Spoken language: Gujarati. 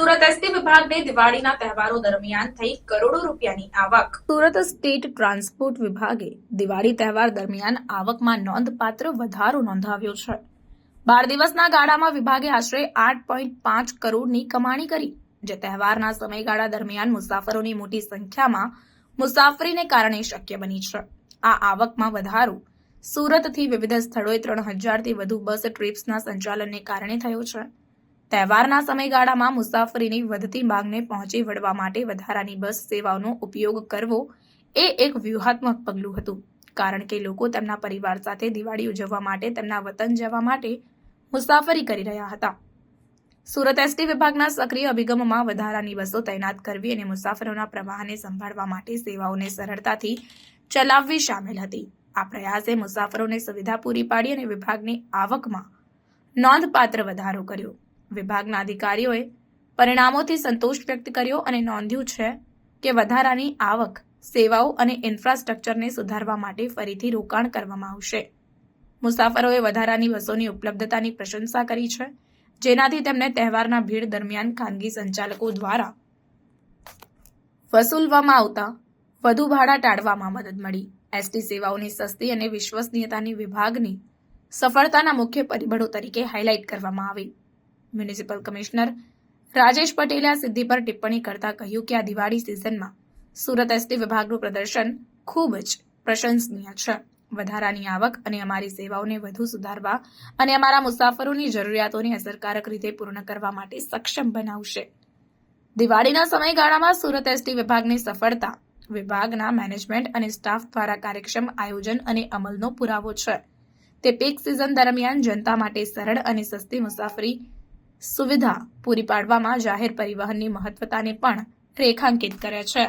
સુરત એસટી વિભાગને દિવાળીના તહેવારો દરમિયાન થઈ કરોડો રૂપિયાની આવક। સુરત સ્ટેટ ટ્રાન્સપોર્ટ વિભાગે દિવાળી તહેવાર દરમિયાન આવકમાં નોંધપાત્ર વધારો નોંધાવ્યો છે। 12 દિવસના ગાળામાં વિભાગે આશરે 8.5 કરોડની કમાણી કરી, જે તહેવારના સમયગાળા દરમિયાન મુસાફરોની મોટી સંખ્યામાં મુસાફરીને કારણે શક્ય બની છે। આ આવકમાં વધારો સુરતથી વિવિધ સ્થળોએ 3000થી વધુ બસ ટ્રીપ્સના સંચાલનને કારણે થયો છે। તહેવારના સમયગાળામાં મુસાફરીની વધતી માંગને પહોંચી વળવા માટે વધારાની બસ સેવાઓનો ઉપયોગ કરવો એ એક વ્યૂહાત્મક પગલું હતું, કારણ કે લોકો તેમના પરિવાર સાથે દિવાળી ઉજવવા માટે તેમના વતન જવા માટે મુસાફરી કરી રહ્યા હતા। સુરત એસટી વિભાગના સક્રિય અભિગમમાં વધારાની બસો તૈનાત કરવી અને મુસાફરોના પ્રવાહને સંભાળવા માટે સેવાઓને સરળતાથી ચલાવવી સામેલ હતી। આ પ્રયાસે મુસાફરોને સુવિધા પૂરી પાડી અને વિભાગની આવકમાં નોંધપાત્ર વધારો કર્યો। વિભાગના અધિકારીઓએ પરિણામોથી સંતોષ વ્યક્ત કર્યો અને નોંધ્યું છે કે વધારાની આવક, સેવાઓ અને ઇન્ફ્રાસ્ટ્રક્ચરને સુધારવા માટે ફરીથી રોકાણ કરવામાં આવશે। મુસાફરોએ વધારાની બસોની ઉપલબ્ધતાની પ્રશંસા કરી છે, જેનાથી તેમને તહેવારના ભીડ દરમિયાન ખાનગી સંચાલકો દ્વારા વસૂલવામાં આવતા વધુ ભાડા ટાળવામાં મદદ મળી। એસટી સેવાઓની સસ્તી અને વિશ્વસનીયતાની વિભાગની સફળતાના મુખ્ય પરિબળો તરીકે હાઇલાઇટ કરવામાં આવી। મ્યુનિસિપલ કમિશનર રાજેશ પટેલે આ સિદ્ધિ પર ટિપ્પણી કરતા કહ્યું કે આ દિવાળી સિઝનમાં સુરત એસટી વિભાગનું પ્રદર્શન ખૂબ જ પ્રશંસનીય છે। વધારાની આવક અને અમારી સેવાઓને વધુ સુધારવા અને અમારા મુસાફરોની જરૂરિયાતોને અસરકારક રીતે પૂર્ણ કરવા માટે સક્ષમ બનાવશે। દિવાળીના સમયગાળામાં સુરત એસટી વિભાગની સફળતા વિભાગના મેનેજમેન્ટ અને સ્ટાફ દ્વારા કાર્યક્ષમ આયોજન અને અમલનો પુરાવો છે। તે પીક સિઝન દરમિયાન જનતા માટે સરળ અને સસ્તી મુસાફરી સુવિધા પૂરી પાડવામાં જાહેર પરિવહનની મહત્વતાને પણ રેખાંકિત કરે છે।